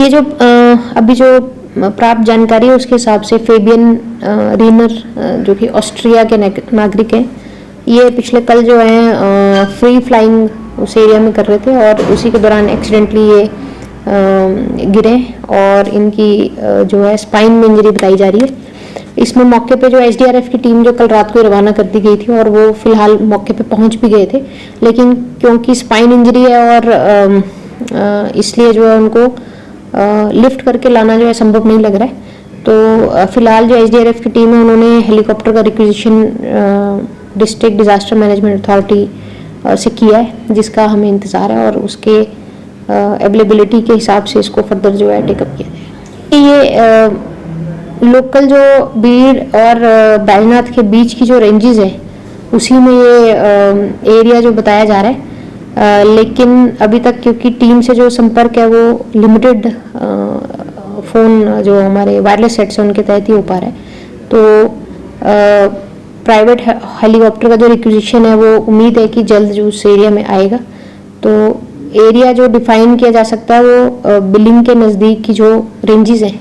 ये जो अभी जो प्राप्त जानकारी है उसके हिसाब से फेबियन रीनर जो कि ऑस्ट्रिया के नागरिक हैं, ये पिछले कल जो है फ्री फ्लाइंग उस एरिया में कर रहे थे और उसी के दौरान एक्सीडेंटली ये गिरे और इनकी जो है स्पाइन में इंजरी बताई जा रही है। इसमें मौके पे जो एसडीआरएफ की टीम जो कल रात को रवाना कर दी गई थी और वो फिलहाल मौके पे पहुंच भी गए थे, लेकिन क्योंकि स्पाइन इंजरी है और इसलिए जो है उनको लिफ्ट करके लाना जो है संभव नहीं लग रहा है। तो फिलहाल जो एसडीआरएफ की टीम है उन्होंने हेलीकॉप्टर का requisition district disaster management authority से किया है, जिसका हमें इंतज़ार है और उसके अवेलेबिलिटी के हिसाब से इसको फर्दर जो है टेकअप किया जाए। ये लोकल जो बीड़ और बैजनाथ के बीच की जो रेंजेस है उसी में ये एरिया जो बताया जा रहा है, लेकिन अभी तक क्योंकि टीम से जो संपर्क है वो लिमिटेड फ़ोन जो हमारे वायरलेस सेट से उनके तहत ही हो पा रहा है, तो प्राइवेट हेलीकॉप्टर का जो रिक्विजिशन है वो उम्मीद है कि जल्द जो उस एरिया में आएगा। तो एरिया जो डिफाइन किया जा सकता है वो बिलिंग के नज़दीक की जो रेंजेस हैं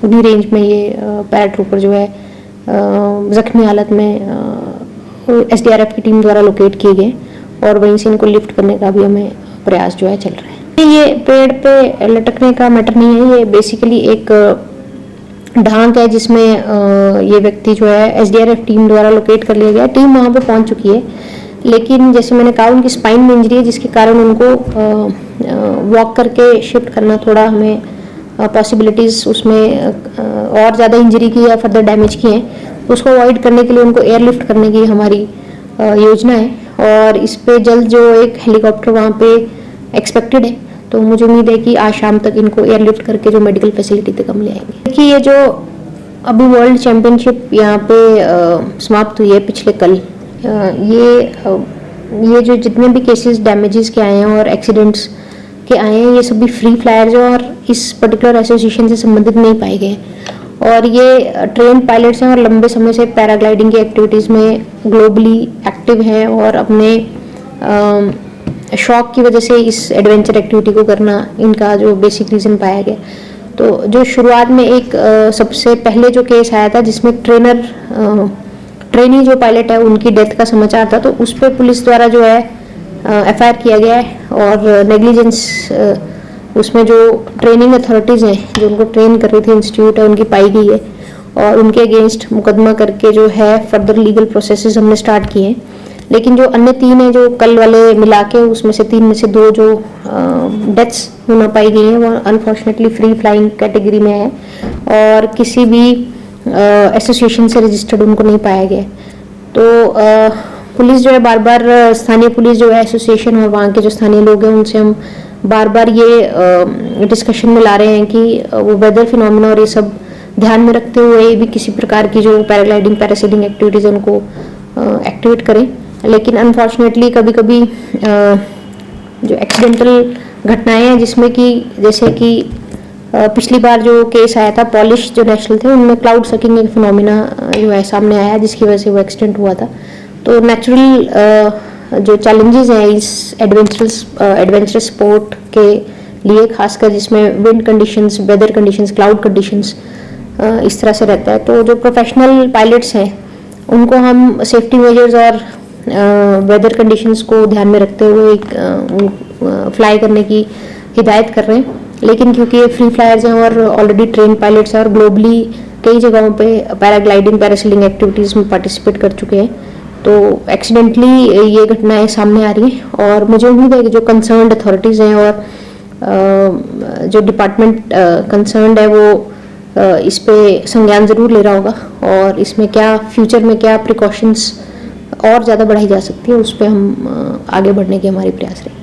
उन्हीं रेंज में ये पैराट्रूपर जो है जख्मी हालत में एसडीआरएफ की टीम द्वारा लोकेट किए गए और वहीं से इनको लिफ्ट करने का भी हमें प्रयास जो है चल रहा है। ये पेड़ पे लटकने का मैटर नहीं है, ये बेसिकली एक ढांक है जिसमें ये व्यक्ति जो है एसडीआरएफ टीम द्वारा लोकेट कर लिया गया। टीम वहाँ पे पहुँच चुकी है, लेकिन जैसे मैंने कहा उनकी स्पाइन में इंजरी है जिसके कारण उनको वॉक करके शिफ्ट करना थोड़ा हमें पॉसिबिलिटीज़ उसमें और ज़्यादा इंजरी की या फर्दर डैमेज की है, उसको अवॉइड करने के लिए उनको एयरलिफ्ट करने की हमारी योजना है और इस पे जल्द जो एक हेलीकॉप्टर वहाँ पे एक्सपेक्टेड है, तो मुझे उम्मीद है कि आज शाम तक इनको एयरलिफ्ट करके जो मेडिकल फैसिलिटी तक हम ले आएंगे। देखिए ये जो अभी वर्ल्ड चैम्पियनशिप यहाँ पे समाप्त हुई है पिछले कल, ये जो जितने भी केसेस डैमेजेस के आए हैं और एक्सीडेंट्स के आए हैं ये सभी फ्री फ्लायर्स और इस पर्टिकुलर एसोसिएशन से संबंधित नहीं पाए गए और ये ट्रेन पायलट्स हैं और लंबे समय से पैराग्लाइडिंग की एक्टिविटीज़ में ग्लोबली एक्टिव हैं और अपने शौक की वजह से इस एडवेंचर एक्टिविटी को करना इनका जो बेसिक रीज़न पाया गया। तो जो शुरुआत में एक सबसे पहले जो केस आया था जिसमें ट्रेनी जो पायलट है उनकी डेथ का समाचार था, तो उस पर पुलिस द्वारा जो है एफआईआर किया गया है और नेग्लिजेंस उसमें जो ट्रेनिंग अथॉरिटीज़ हैं जो उनको ट्रेन कर रही थी इंस्टीट्यूट है उनकी पाई गई है और उनके अगेंस्ट मुकदमा करके जो है फर्दर लीगल प्रोसेसेस हमने स्टार्ट किए हैं। लेकिन जो अन्य 3 हैं जो कल वाले मिला के उसमें से 3 में से 2 जो डेथ्स होना पाई गई हैं वो अनफॉर्चुनेटली फ्री फ्लाइंग कैटेगरी में है और किसी भी एसोसिएशन से रजिस्टर्ड उनको नहीं पाया गया। तो पुलिस जो है बार बार स्थानीय पुलिस जो है एसोसिएशन और वहाँ के जो स्थानीय लोग हैं उनसे हम बार बार ये डिस्कशन में ला रहे हैं कि वो वेदर फिनोमिना और ये सब ध्यान में रखते हुए भी किसी प्रकार की जो पैराग्लाइडिंग पैरासेलिंग एक्टिविटीज़ उनको एक्टिवेट करें। लेकिन अनफॉर्चुनेटली कभी कभी जो एक्सीडेंटल घटनाएं हैं जिसमें कि जैसे कि पिछली बार जो केस आया था पॉलिश जो नेशनल थे उनमें क्लाउड सकिंग एक फिनोमिना जो है सामने आया जिसकी वजह से वो एक्सीडेंट हुआ था। तो नेचुरल जो चैलेंजेस हैं इस एडवेंचरस स्पोर्ट के लिए खासकर जिसमें wind conditions, weather conditions, cloud conditions इस तरह से रहता है, तो जो प्रोफेशनल पायलट्स हैं उनको हम सेफ्टी मेजर्स और वेदर कंडीशंस को ध्यान में रखते हुए फ्लाई करने की हिदायत कर रहे हैं। लेकिन क्योंकि ये फ्री फ्लायर्स हैं और ऑलरेडी ट्रेन पायलट्स हैं और ग्लोबली कई जगहों पे पैराग्लाइडिंग पैरासेलिंग एक्टिविटीज़ में पार्टिसिपेट कर चुके हैं, तो एक्सीडेंटली ये घटनाएं सामने आ रही हैं और मुझे उम्मीद है कि जो कंसर्न्ड अथॉरिटीज़ हैं और जो डिपार्टमेंट कंसर्न्ड है वो इस पे संज्ञान ज़रूर ले रहा होगा और इसमें क्या फ्यूचर में क्या प्रिकॉशंस और ज़्यादा बढ़ाई जा सकती है उस पर हम आगे बढ़ने के हमारे प्रयास रहेंगे।